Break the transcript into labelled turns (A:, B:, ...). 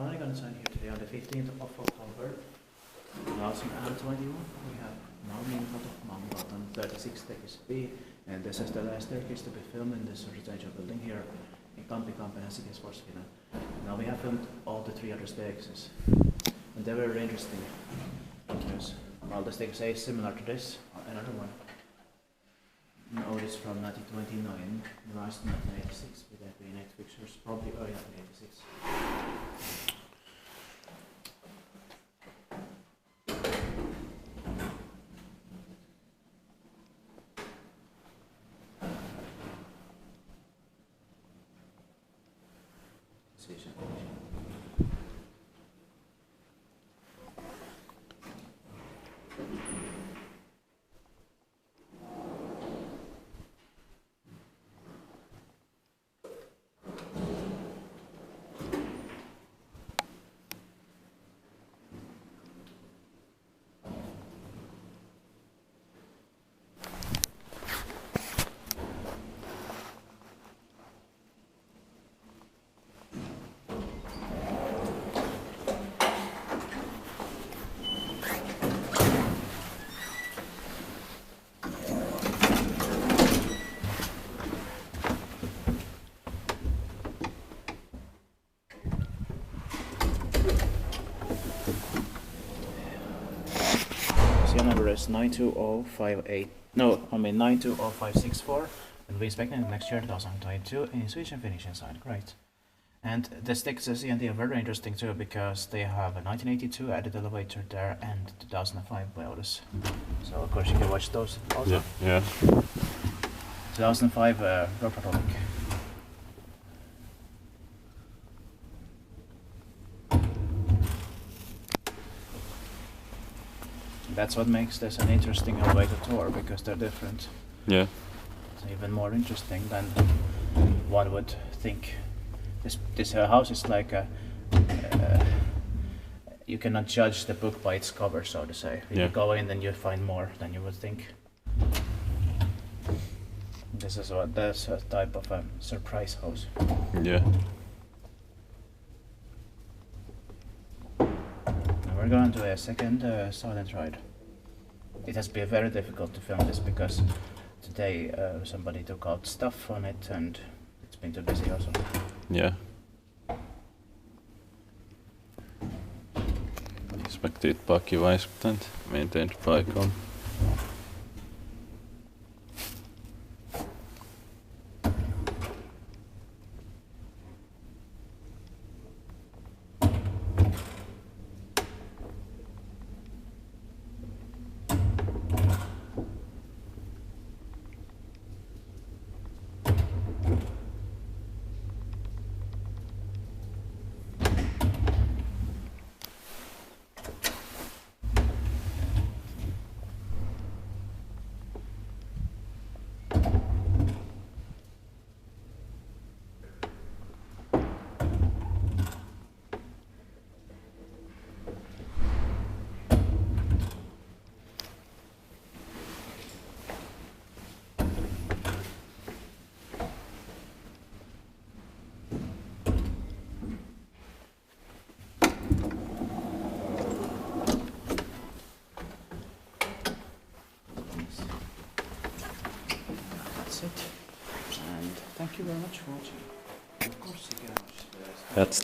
A: finally got inside here today on the 15th of October 2021. We have Malminkatu 36 Staircase B, and this is the last staircase to be filmed in this residential building here in Kampi, Helsinki, Finland. Now we have filmed all the 3 other staircases, and they're very interesting because while the staircase A is similar to this, another one, Otis from 1929, last 1986 with the green fixtures, probably early 1986. Serial number is 920564, and we expect it next year 2022 in Swedish and Finnish inside. Great. And the sticks as CND are very interesting too because they have a 1982 added elevator there and 2005 by Otis. So of course you can watch those also.
B: Yeah.
A: 2005 Road Patrol. That's what makes this an interesting elevator tour, because they're different.
B: Yeah.
A: It's even more interesting than one would think. This house is like a, you cannot judge the book by its cover, so to say. If you go in, then you find more than you would think. This is a type of a surprise house.
B: Yeah.
A: Now we're going to a second silent ride. It has been very difficult to film this because today somebody took out stuff on it and it's been too busy also.
B: Yeah. Expected pakivaiskuttant, maintained by Kone.
A: That's it. And thank you very much for watching. Of course you can watch the rest.
B: That's